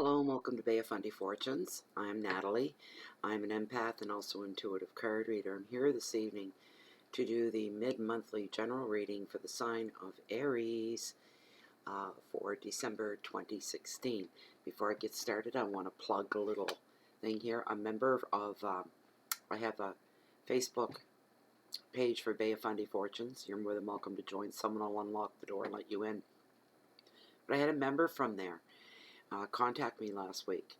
Hello and welcome to Bay of Fundy Fortunes. I'm Natalie. I'm an empath and also intuitive card reader. I'm here this evening to do the mid-monthly general reading for the sign of Aries for December 2016. Before I get started, I want to plug a little thing here. I'm a member of, I have a Facebook page for Bay of Fundy Fortunes. You're more than welcome to join. Someone will unlock the door and let you in. But I had a member from there contact me last week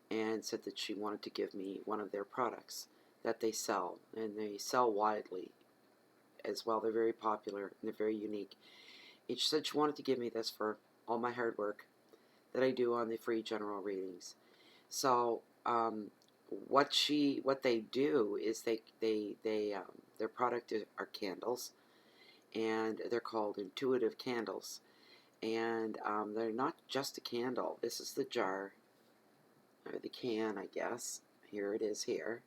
and said that she wanted to give me one of their products that they sell, and they sell widely as well. They're very popular and they're very unique. And she said she wanted to give me this for all my hard work that I do on the free general readings. So what they do is their product are candles, and they're called intuitive candles. And they're not just a candle. This is the jar, or the can, I guess. Here it is here.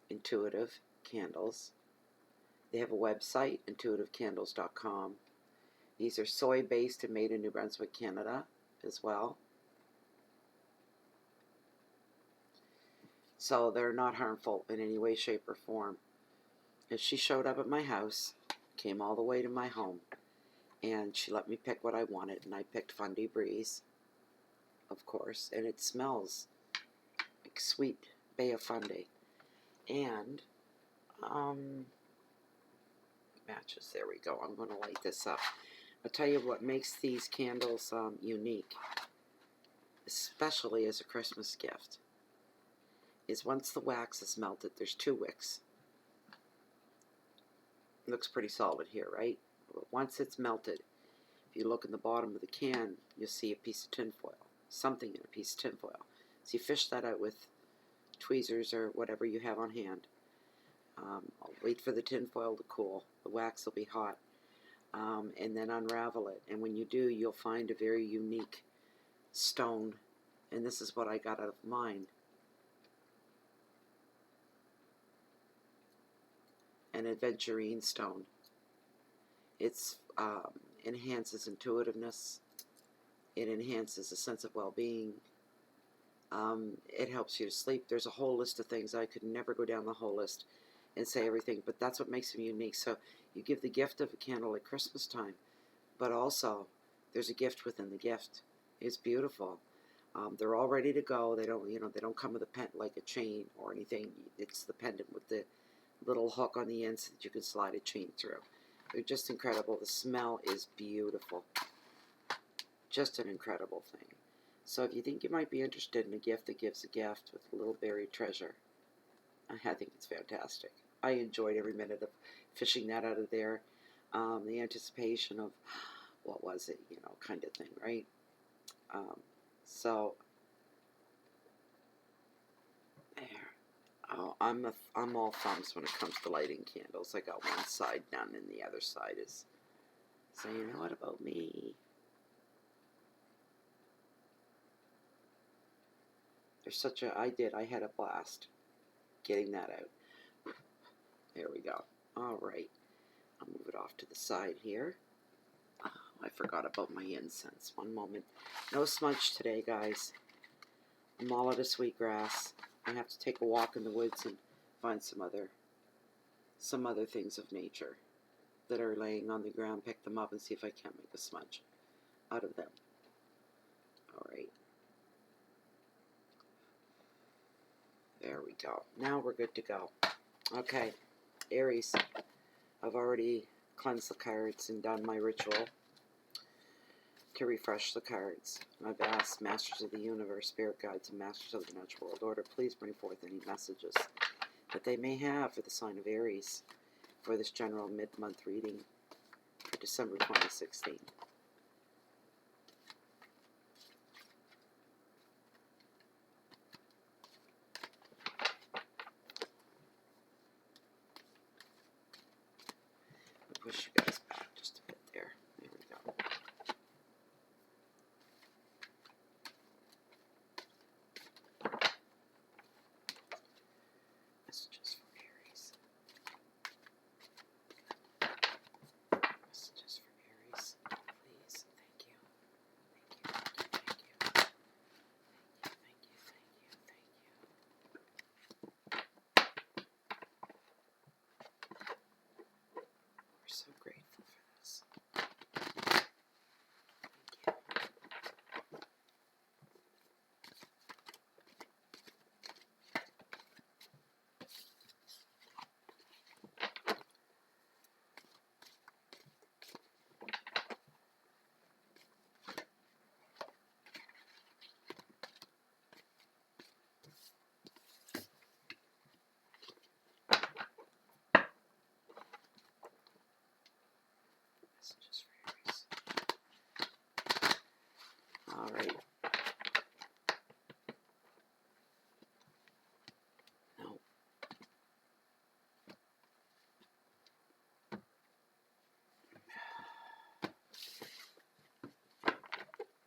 Intuitive Candles. They have a website, intuitivecandles.com. These are soy-based and made in New Brunswick, Canada, as well. So they're not harmful in any way, shape, or form. And she showed up at my house, came all the way to my home, and she let me pick what I wanted, and I picked Fundy Breeze, of course, and it smells like sweet Bay of Fundy. And matches. There we go. I'm going to light this up. I'll tell you what makes these candles unique, especially as a Christmas gift, is once the wax is melted, there's 2 wicks. It looks pretty solid here, right? But once it's melted, if you look in the bottom of the can, you'll see a piece of tinfoil, something in a piece of tinfoil. So you fish that out with tweezers or whatever you have on hand. I'll wait for the tinfoil to cool. The wax will be hot. And then unravel it. And when you do, you'll find a very unique stone. And this is what I got out of mine. An aventurine stone. It's enhances intuitiveness. It enhances a sense of well-being. It helps you to sleep. There's a whole list of things. I could never go down the whole list and say everything, but that's what makes them unique. So you give the gift of a candle at Christmas time, but also there's a gift within the gift. It's beautiful. They're all ready to go. They don't come with a pen like a chain or anything. It's the pendant with the little hook on the end so that you can slide a chain through. They're just incredible. The smell is beautiful. Just an incredible thing. So if you think you might be interested in a gift that gives a gift with a little buried treasure, I think it's fantastic. I enjoyed every minute of fishing that out of there. The anticipation of, what was it, kind of thing, right? So, there. Oh, I'm all thumbs when it comes to lighting candles. I got one side done and the other side is saying, what about me? I had a blast getting that out. There we go. All right. I'll move it off to the side here. Oh, I forgot about my incense. One moment. No smudge today, guys. I'm all out of sweetgrass. I have to take a walk in the woods and find some other things of nature that are laying on the ground. Pick them up and see if I can't make a smudge out of them. All right. There we go. Now we're good to go. Okay, Aries. I've already cleansed the cards and done my ritual to refresh the cards. I've asked Masters of the Universe, Spirit Guides, and Masters of the Natural World Order, please bring forth any messages that they may have for the sign of Aries for this general mid-month reading for December 2016. Push you guys back just a bit there. There we go. Messages for Aries. Messages for Aries. Please. Thank you. Thank you. Thank you. Thank you. right. No.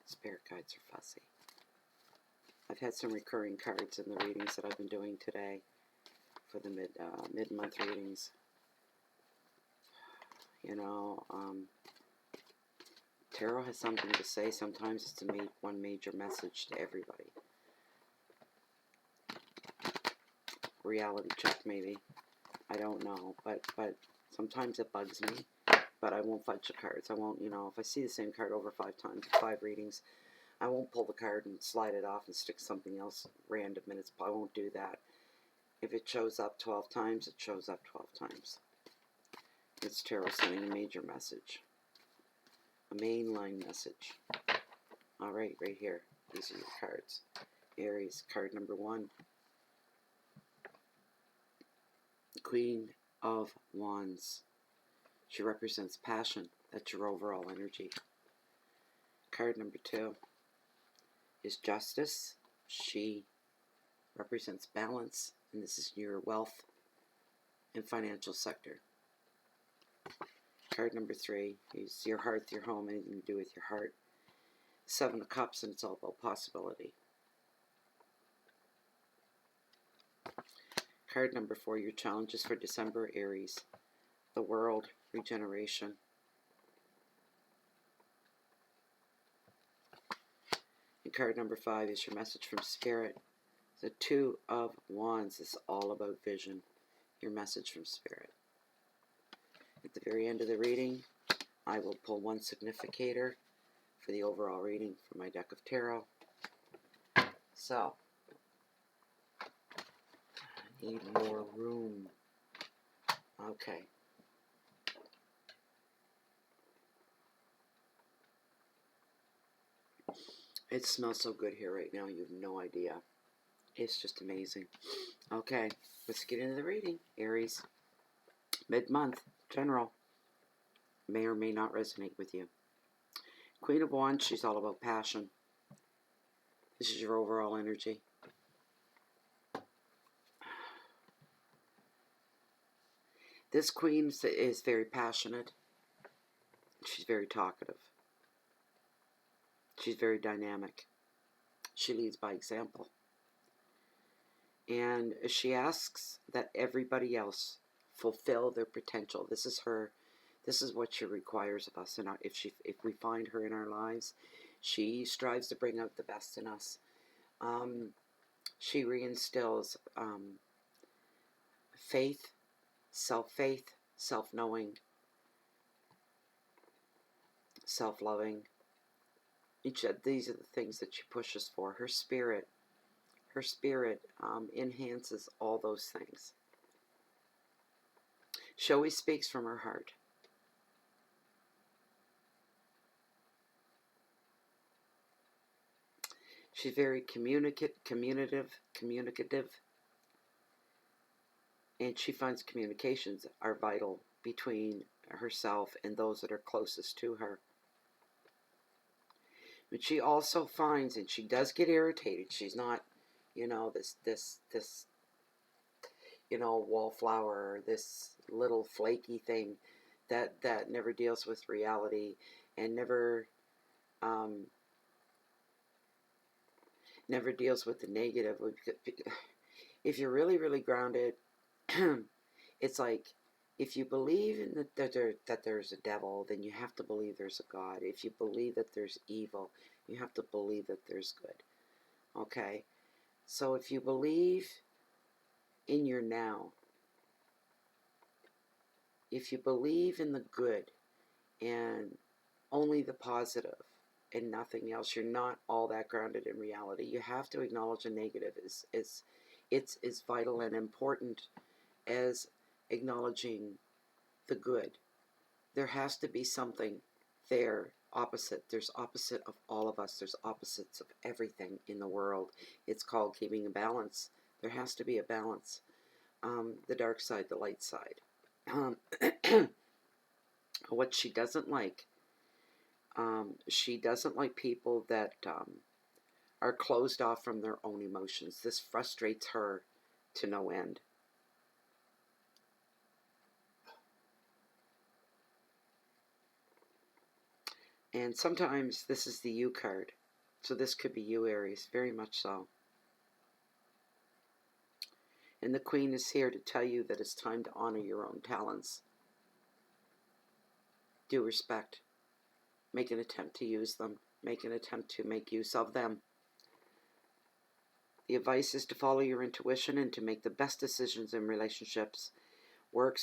Spirit guides are fussy. I've had some recurring cards in the readings that I've been doing today for the mid-month readings. You know, tarot has something to say. Sometimes it's one major message to everybody. Reality check, maybe. I don't know, but sometimes it bugs me. But I won't fudge the cards. I won't, you know, if I see the same card over 5 times, 5 readings, I won't pull the card and slide it off and stick something else random in its. I won't do that. If it shows up 12 times, it shows up 12 times. It's tarot sending a major message. A mainline message. Alright, right here. These are your cards. Aries, card number 1. Queen of Wands. She represents passion. That's your overall energy. Card number 2 is Justice. She represents balance, and this is your wealth and financial sector. Card number 3 is your heart, your home, anything to do with your heart. 7 of Cups, and it's all about possibility. Card number 4, your challenges for December, Aries. The world, regeneration. And card number 5 is your message from Spirit. The 2 of Wands is all about vision. Your message from Spirit. At the very end of the reading, I will pull one significator for the overall reading for my deck of tarot. So, I need more room. Okay. It smells so good here right now, you have no idea. It's just amazing. Okay, let's get into the reading. Aries, mid-month, general. May or may not resonate with you. Queen of Wands, she's all about passion. This is your overall energy. This queen is very passionate. She's very talkative. She's very dynamic. She leads by example. And she asks that everybody else fulfill their potential. This is her. This is what she requires of us. And if we find her in our lives, she strives to bring out the best in us. She reinstills faith, self-faith, self-knowing, self-loving. These are the things that she pushes for. Her spirit enhances all those things. She always speaks from her heart. She's very communicative, and she finds communications are vital between herself and those that are closest to her. But she also finds, and she does get irritated. She's not, you know, this you know, wallflower, or this little flaky thing that never deals with reality and never deals with the negative. If you're really, really grounded, it's like, if you believe in that there's a devil, then you have to believe there's a God. If you believe that there's evil, you have to believe that there's good. Okay? So if you believe in your now, if you believe in the good and only the positive and nothing else, you're not all that grounded in reality. You have to acknowledge the negative is vital and important as acknowledging the good. There has to be something there opposite. There's opposite of all of us. There's opposites of everything in the world. It's called keeping a balance. There has to be a balance. The dark side, the light side. What she doesn't like people that are closed off from their own emotions. This frustrates her to no end. And sometimes this is the you card. So this could be you, Aries, very much so. And the Queen is here to tell you that it's time to honor your own talents. Do respect. Make an attempt to use them. Make an attempt to make use of them. The advice is to follow your intuition and to make the best decisions in relationships, work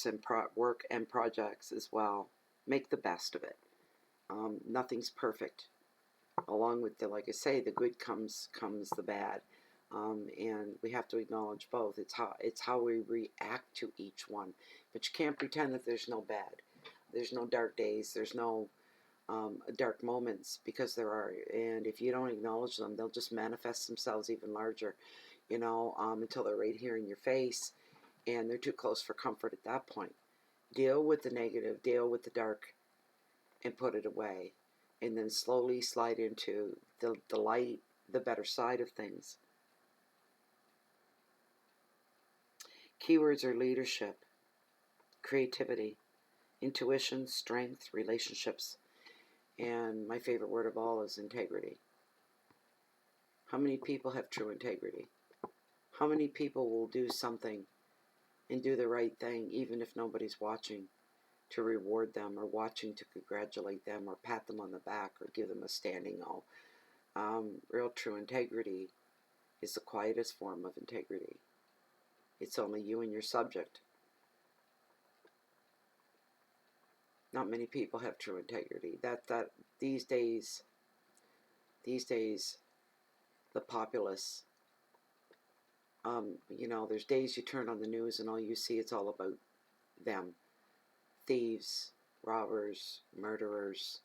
and projects as well. Make the best of it. Nothing's perfect. Along with the, like I say, the good comes the bad, and we have to acknowledge both. It's how we react to each one. But you can't pretend that there's no bad. There's no dark days. There's no dark moments, because there are. And if you don't acknowledge them, they'll just manifest themselves even larger, until they're right here in your face, and they're too close for comfort at that point. Deal with the negative. Deal with the dark, and put it away, and then slowly slide into the light, the better side of things. Keywords are leadership, creativity, intuition, strength, relationships, and my favorite word of all is integrity. How many people have true integrity? How many people will do something and do the right thing even if nobody's watching, to reward them or watching to congratulate them or pat them on the back or give them a standing O? Real true integrity is the quietest form of integrity. It's only you and your subject. Not many people have true integrity. That these days, the populace, there's days you turn on the news and all you see, it's all about them. Thieves, robbers, murderers,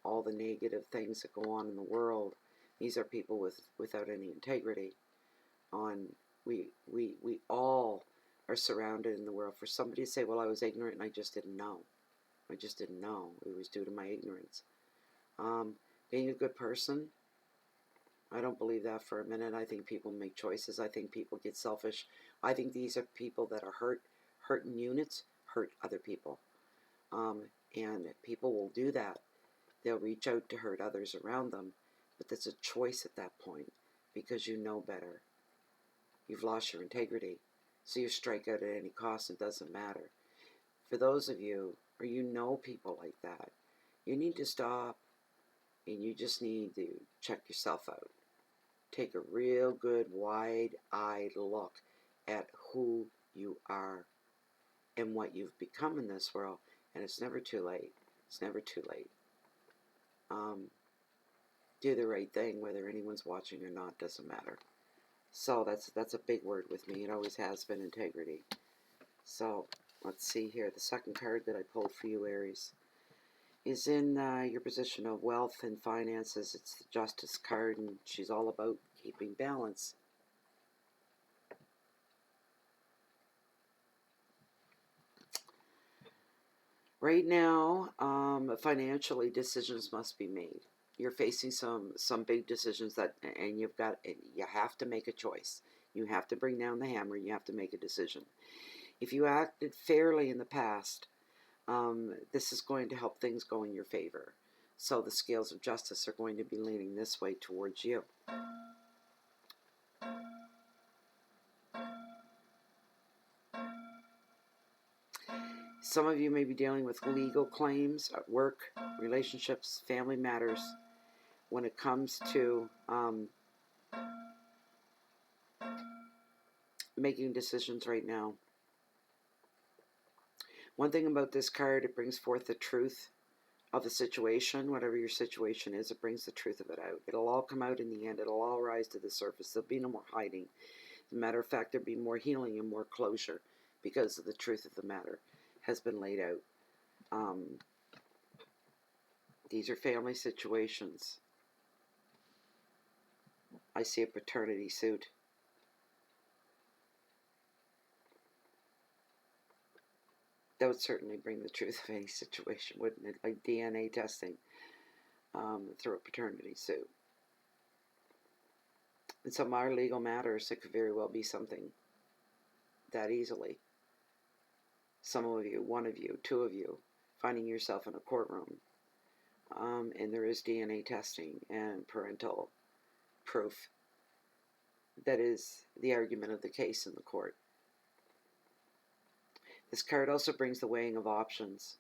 all the negative things that go on in the world. These are people without any integrity. We all are surrounded in the world. For somebody to say, well, I was ignorant and I just didn't know. I just didn't know. It was due to my ignorance. Being a good person, I don't believe that for a minute. I think people make choices. I think people get selfish. I think these are people that are hurting units, hurt other people. And people will do that. They'll reach out to hurt others around them. But that's a choice at that point, because you know better. You've lost your integrity. So you strike out at any cost. It doesn't matter. For those of you, or people like that, you need to stop, and you just need to check yourself out. Take a real good, wide-eyed look at who you are and what you've become in this world. And it's never too late. It's never too late. Do the right thing, whether anyone's watching or not, doesn't matter. So that's a big word with me. It always has been, integrity. So let's see here. The second card that I pulled for you, Aries, is in your position of wealth and finances. It's the Justice card, and she's all about keeping balance. Right now, financially, decisions must be made. You're facing some big decisions and you have to make a choice. You have to bring down the hammer. You have to make a decision. If you acted fairly in the past, this is going to help things go in your favor. So the scales of justice are going to be leaning this way towards you. Some of you may be dealing with legal claims at work, relationships, family matters. When it comes to making decisions right now. One thing about this card, it brings forth the truth of the situation. Whatever your situation is, it brings the truth of it out. It'll all come out in the end. It'll all rise to the surface. There'll be no more hiding. As a matter of fact, there'll be more healing and more closure, because of the truth of the matter has been laid out. These are family situations. I see a paternity suit. That would certainly bring the truth of any situation, wouldn't it? Like DNA testing through a paternity suit. In some of our legal matters, it could very well be something that easily. Some of you, one of you, two of you, finding yourself in a courtroom, and there is DNA testing and parental proof that is the argument of the case in the court. This card also brings the weighing of options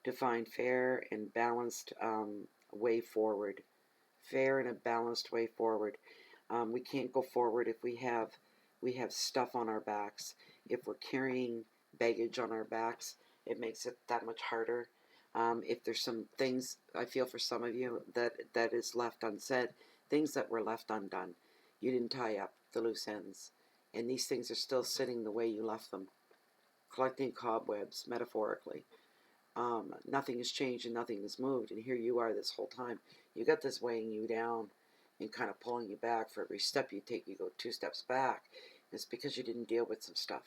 to find fair and balanced way forward. Fair and a balanced way forward. We can't go forward if we have stuff on our backs. If we're carrying baggage on our backs, it makes it that much harder. If there's some things, I feel for some of you, that is left unsaid, things that were left undone. You didn't tie up the loose ends. And these things are still sitting the way you left them, collecting cobwebs, metaphorically. Nothing has changed and nothing has moved, and here you are this whole time. You got this weighing you down and kind of pulling you back. For every step you take, you go 2 steps back. It's because you didn't deal with some stuff,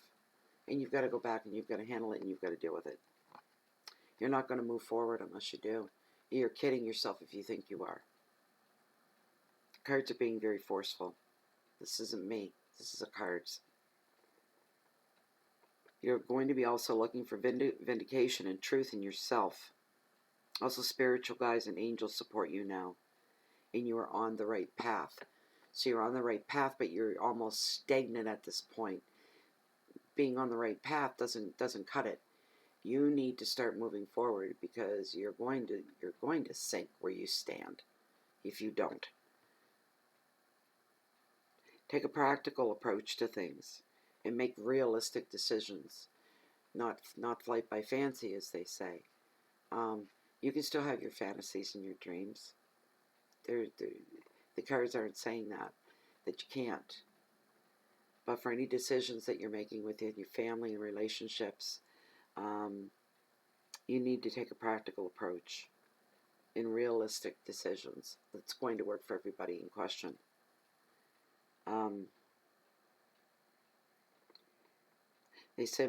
and you've got to go back and you've got to handle it and you've got to deal with it. You're not going to move forward unless you do. You're kidding yourself if you think you are. Cards are being very forceful. This isn't me. This is the cards. You're going to be also looking for vindication and truth in yourself. Also, spiritual guides and angels support you now, and you are on the right path. So you're on the right path, but you're almost stagnant at this point. Being on the right path doesn't cut it. You need to start moving forward, because you're going to sink where you stand if you don't. Take a practical approach to things and make realistic decisions, not flight by fancy, as they say. You can still have your fantasies and your dreams. The cards aren't saying that you can't. But for any decisions that you're making within your family and relationships, you need to take a practical approach in realistic decisions that's going to work for everybody in question. They say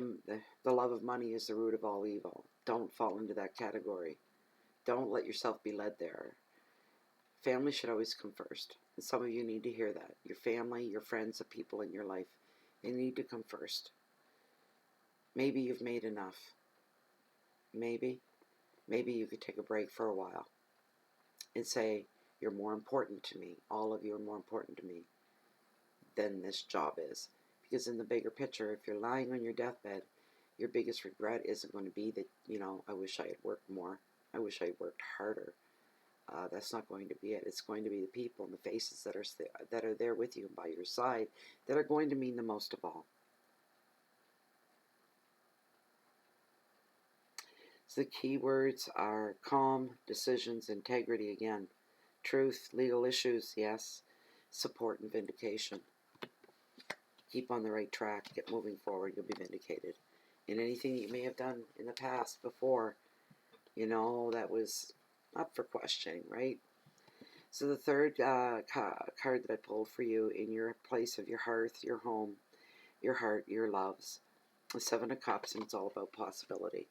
the love of money is the root of all evil. Don't fall into that category. Don't let yourself be led there. Family should always come first. And some of you need to hear that. Your family, your friends, the people in your life, they need to come first. Maybe you've made enough. Maybe you could take a break for a while and say, you're more important to me. All of you are more important to me than this job is. Because in the bigger picture, if you're lying on your deathbed, your biggest regret isn't going to be that, I wish I had worked more. I wish I had worked harder. That's not going to be it. It's going to be the people and the faces that are there with you and by your side that are going to mean the most of all. So the key words are calm, decisions, integrity again, truth, legal issues, yes, support and vindication. Keep on the right track, get moving forward, you'll be vindicated. And anything that you may have done in the past before, that was up for questioning, right? So the third card that I pulled for you in your place of your hearth, your home, your heart, your loves, the 7 of Cups, and it's all about possibility.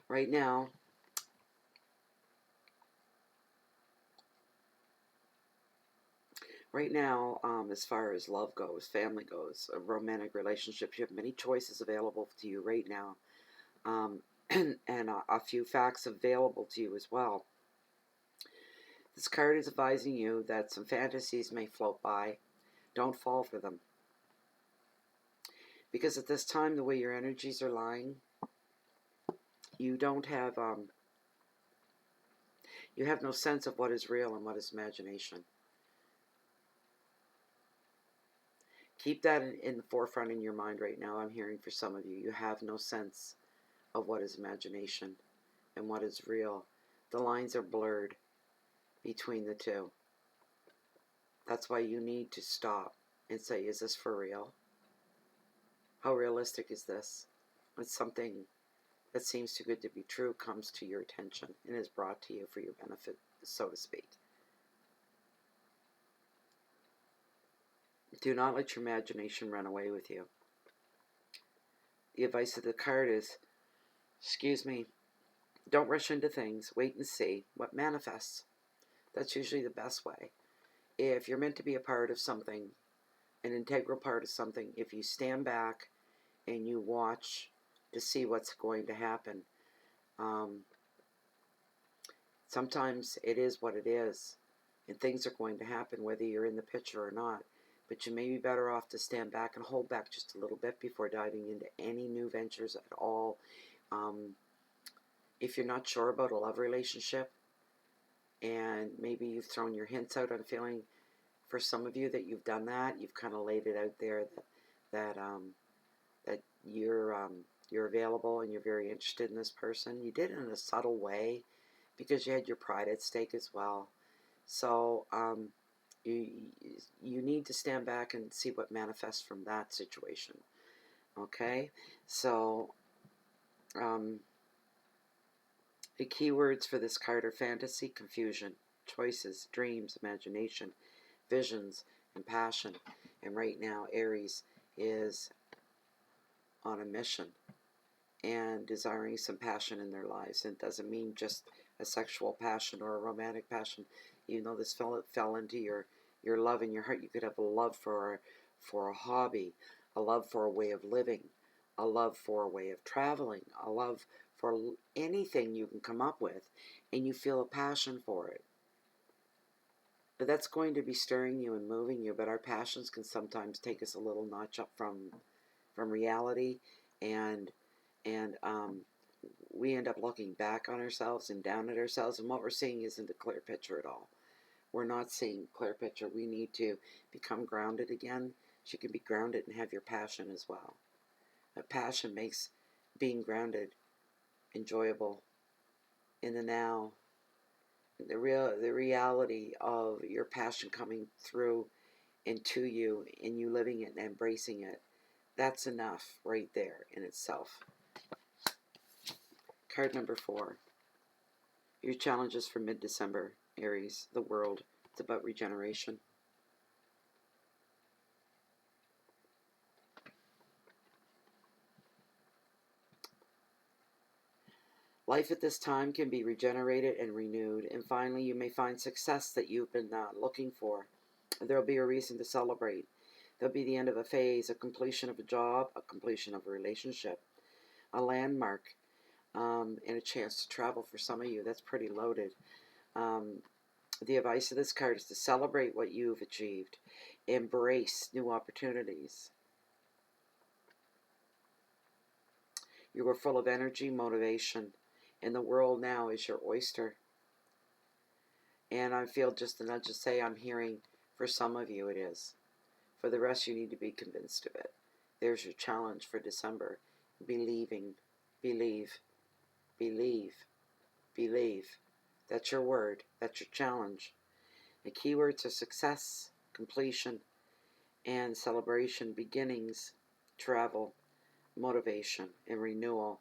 Right now, as far as love goes, family goes, romantic relationships, you have many choices available to you right now, and a few facts available to you as well. This card is advising you that some fantasies may float by. Don't fall for them. Because at this time, the way your energies are lying, you don't have, you have no sense of what is real and what is imagination. Keep that in the forefront in your mind right now. I'm hearing for some of you, you have no sense of what is imagination and what is real. The lines are blurred between the two. That's why you need to stop and say, is this for real? How realistic is this? When something that seems too good to be true comes to your attention and is brought to you for your benefit, so to speak. Do not let your imagination run away with you. The advice of the card is, don't rush into things. Wait and see what manifests. That's usually the best way. If you're meant to be a part of something, an integral part of something, if you stand back and you watch to see what's going to happen, sometimes it is what it is, and things are going to happen whether you're in the picture or not. But you may be better off to stand back and hold back just a little bit before diving into any new ventures at all. If you're not sure about a love relationship, and maybe you've thrown your hints out on feeling, for some of you that you've done that, you've kind of laid it out there that you're available and you're very interested in this person. You did it in a subtle way because you had your pride at stake as well. So you need to stand back and see what manifests from that situation. Okay, so the keywords for this card are fantasy, confusion, choices, dreams, imagination, visions, and passion. And right now, Aries is on a mission and desiring some passion in their lives. And it doesn't mean just a sexual passion or a romantic passion. Even though this fell into your love in your heart, you could have a love for a hobby, a love for a way of living, a love for a way of traveling, a love for anything you can come up with, and you feel a passion for it. But that's going to be stirring you and moving you. But our passions can sometimes take us a little notch up from reality, and we end up looking back on ourselves and down at ourselves, and what we're seeing isn't a clear picture at all. We're not seeing a clear picture. We need to become grounded again, so you can be grounded and have your passion as well. A passion makes being grounded enjoyable in the now. The reality of your passion coming through and to you, and you living it and embracing it, that's enough right there in itself. Card number 4. Your challenges for mid-December, Aries, the world. It's about regeneration. Life at this time can be regenerated and renewed, and finally you may find success that you've been looking for. There will be a reason to celebrate. There'll be the end of a phase, a completion of a job, a completion of a relationship, a landmark, and a chance to travel for some of you. That's pretty loaded. The advice of this card is to celebrate what you've achieved. Embrace new opportunities. You are full of energy, motivation, and the world now is your oyster. And I feel just to not just say I'm hearing, for some of you it is. For the rest, you need to be convinced of it. There's your challenge for December. Believing. Believe. Believe. Believe. That's your word. That's your challenge. The keywords are success, completion, and celebration, beginnings, travel, motivation, and renewal.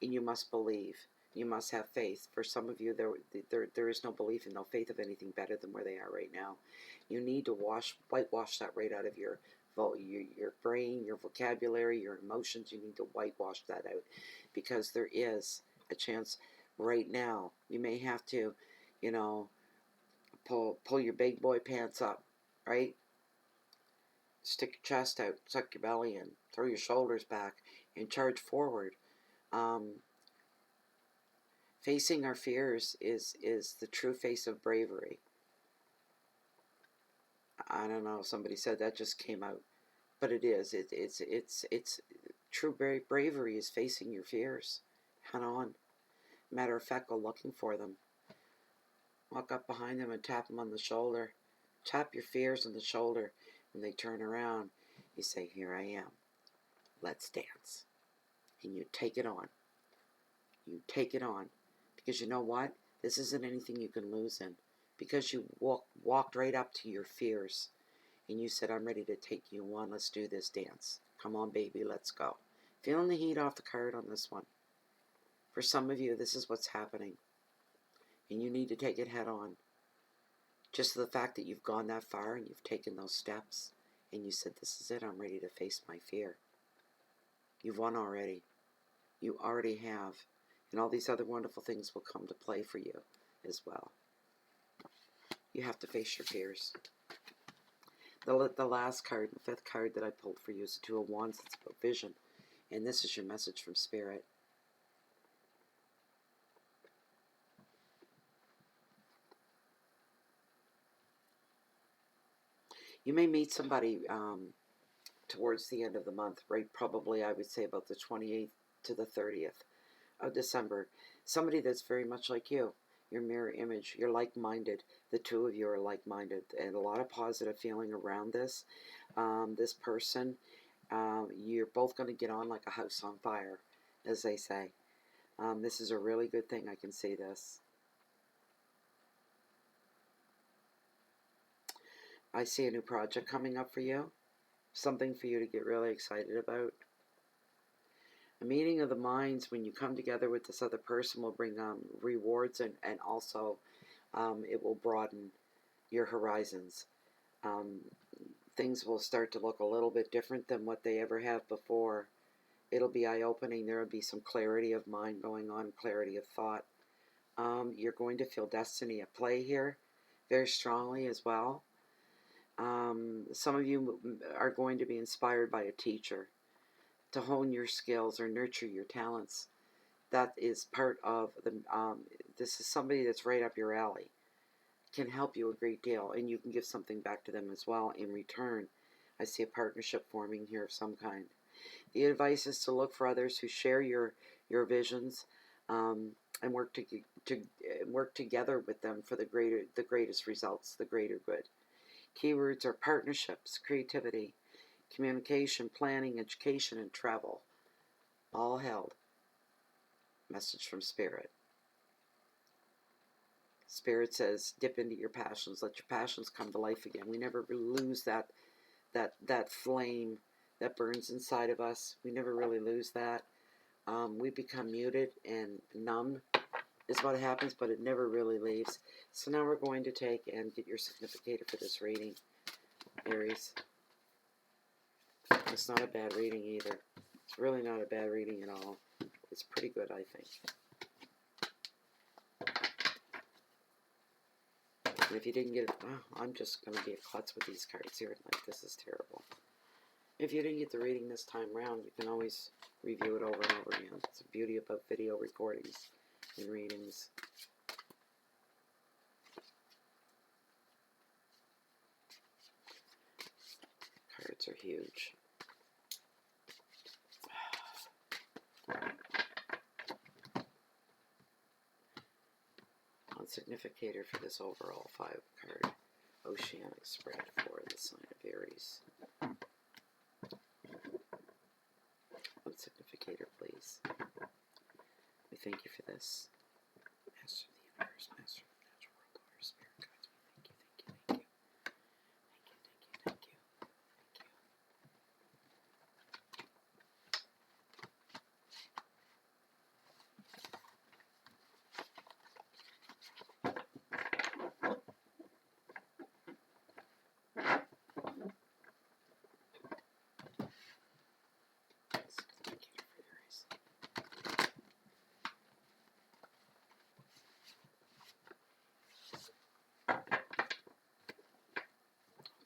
And you must believe. You must have faith. For some of you, there is no belief and no faith of anything better than where they are right now. You need to whitewash that right out of your brain, your vocabulary, your emotions. You need to whitewash that out, because there is a chance right now. You may have to, pull your big boy pants up, right? Stick your chest out, suck your belly in, throw your shoulders back, and charge forward. Facing our fears is the true face of bravery. I don't know, somebody said that just came out, but it is. It's true bravery is facing your fears head on. Matter of fact, go looking for them. Walk up behind them and tap them on the shoulder. Tap your fears on the shoulder. When they turn around, you say, "Here I am. Let's dance." And you take it on. You take it on. Because you know what? This isn't anything you can lose in. Because you walked right up to your fears. And you said, "I'm ready to take you on. Let's do this dance. Come on, baby, let's go." Feeling the heat off the card on this one. For some of you, this is what's happening. And you need to take it head on. Just the fact that you've gone that far and you've taken those steps, and you said, this is it, I'm ready to face my fear. You've won already. You already have. And all these other wonderful things will come to play for you as well. You have to face your fears. The last card, the fifth card that I pulled for you is the Two of Wands. It's about vision. And this is your message from Spirit. You may meet somebody towards the end of the month, right? Probably, I would say about the 28th to the 30th of December. Somebody that's very much like you. Your mirror image. You're like-minded. The two of you are like-minded. And a lot of positive feeling around this. This person, you're both going to get on like a house on fire, as they say. This is a really good thing. I can see this. I see a new project coming up for you. Something for you to get really excited about. A meeting of the minds when you come together with this other person will bring rewards and also it will broaden your horizons. Things will start to look a little bit different than what they ever have before. It'll be eye-opening. There will be some clarity of mind going on, clarity of thought. You're going to feel destiny at play here very strongly as well. Some of you are going to be inspired by a teacher to hone your skills or nurture your talents. That is part of the, this is somebody that's right up your alley. Can help you a great deal, and you can give something back to them as well in return. I see a partnership forming here of some kind. The advice is to look for others who share your visions, and work together with them for the greatest results, the greater good. Keywords are partnerships, creativity, communication, planning, education, and travel. All held. Message from Spirit. Spirit says, dip into your passions. Let your passions come to life again. We never lose that flame that burns inside of us. We never really lose that. We become muted and numb is what happens, but it never really leaves. So now we're going to take and get your significator for this reading, Aries. It's not a bad reading either. It's really not a bad reading at all. It's pretty good, I think. And if you didn't get it, oh, I'm just going to be a klutz with these cards here. Like, this is terrible. If you didn't get the reading this time round, you can always review it over and over again. It's the beauty about video recordings and readings. Cards are huge. One significator for this overall 5-card oceanic spread for the sign of Aries. One significator, please. We thank you for this. Master of the universe, master of the natural world, our spirit guides. We thank you, thank you, thank you. Thank you, thank you, thank you. Significator for Aries.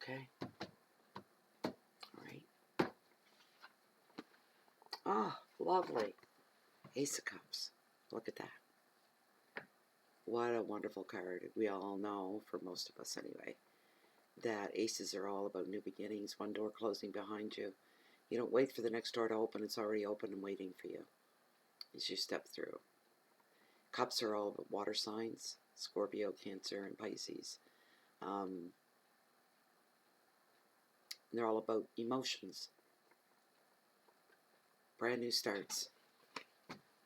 Okay. Alright. Ah, lovely. Ace of Cups. Look at that. What a wonderful card. We all know, for most of us anyway, that aces are all about new beginnings, one door closing behind you. You don't wait for the next door to open, it's already open and waiting for you as you step through. Cups are all about water signs, Scorpio, Cancer, and Pisces. They're all about emotions. Brand new starts.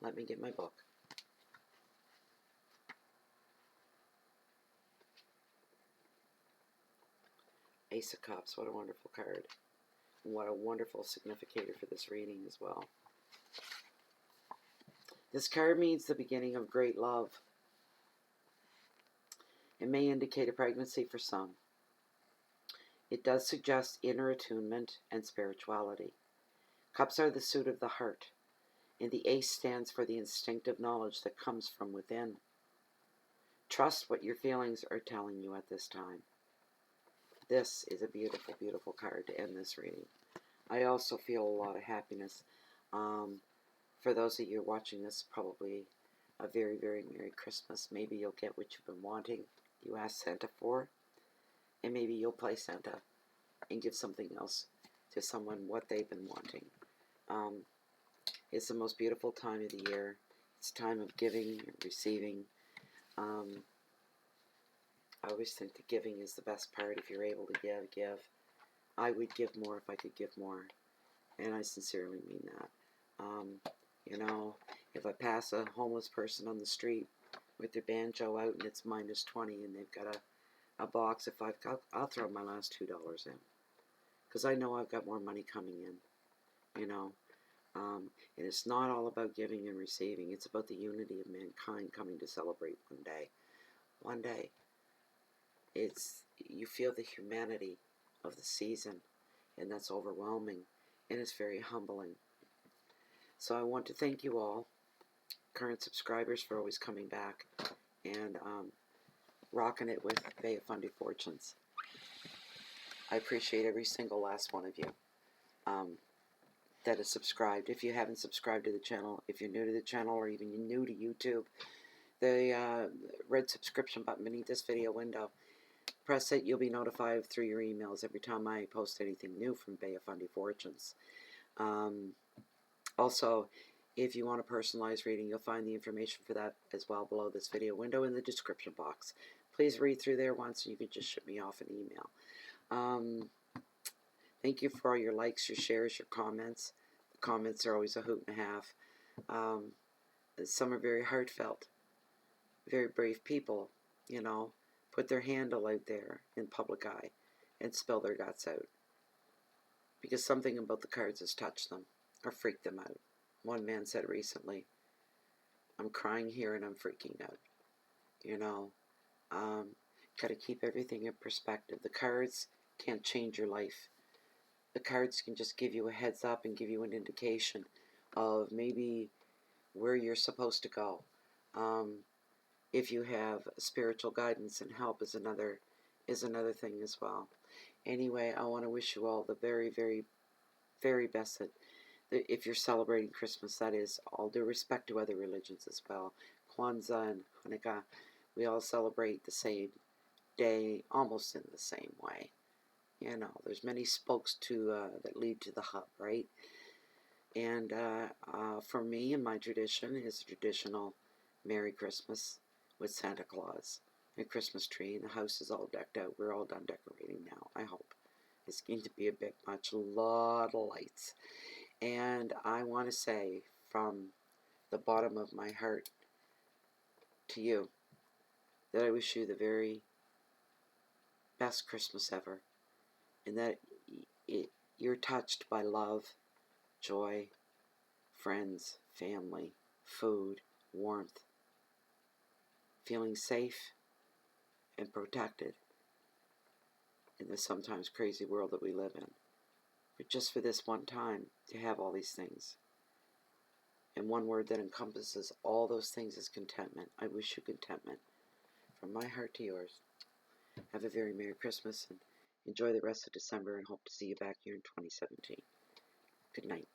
Let me get my book. Ace of Cups, what a wonderful card. What a wonderful significator for this reading as well. This card means the beginning of great love. It may indicate a pregnancy for some. It does suggest inner attunement and spirituality. Cups are the suit of the heart, and the ace stands for the instinctive knowledge that comes from within. Trust what your feelings are telling you at this time. This is a beautiful, beautiful card to end this reading. I also feel a lot of happiness. For those of you watching this, probably a very, very Merry Christmas. Maybe you'll get what you've been wanting, you asked Santa for, and maybe you'll play Santa and give something else to someone what they've been wanting. It's the most beautiful time of the year. It's time of giving and receiving. I always think that giving is the best part. If you're able to give, give. I would give more if I could give more, and I sincerely mean that. You know, if I pass a homeless person on the street with their banjo out and it's -20 and they've got a box of five, I'll throw my last $2 in, because I know I've got more money coming in, you know. And it's not all about giving and receiving. It's about the unity of mankind coming to celebrate one day. One day. You feel the humanity of the season, and that's overwhelming, and it's very humbling. So I want to thank you all, current subscribers, for always coming back and rocking it with Bay of Fundy Fortunes. I appreciate every single last one of you that is subscribed. If you haven't subscribed to the channel, if you're new to the channel, or even you're new to YouTube, the red subscription button beneath this video window, press it. You'll be notified through your emails every time I post anything new from Bay of Fundy Fortunes. Also, if you want a personalized reading, you'll find the information for that as well below this video window in the description box. Please read through there once, and you can just ship me off an email. Thank you for all your likes, your shares, your comments. The comments are always a hoot and a half. Some are very heartfelt, very brave people, you know, put their handle out there in public eye and spill their guts out because something about the cards has touched them or freaked them out. One man said recently, "I'm crying here and I'm freaking out." You know, got to keep everything in perspective. The cards can't change your life. The cards can just give you a heads up and give you an indication of maybe where you're supposed to go. If you have spiritual guidance and help is another thing as well. Anyway, I want to wish you all the very, very, very best. If you're celebrating Christmas, that is, all due respect to other religions as well. Kwanzaa and Hanukkah, we all celebrate the same day, almost in the same way. You know, there's many spokes that lead to the hub, right? And for me, in my tradition, is a traditional Merry Christmas with Santa Claus, a Christmas tree, and the house is all decked out. We're all done decorating now, I hope. It's going to be a big bunch, a lot of lights. And I want to say from the bottom of my heart to you that I wish you the very best Christmas ever, and that you're touched by love, joy, friends, family, food, warmth, feeling safe and protected in the sometimes crazy world that we live in. But just for this one time to have all these things. And one word that encompasses all those things is contentment. I wish you contentment. From my heart to yours. Have a very Merry Christmas and enjoy the rest of December, and hope to see you back here in 2017. Good night.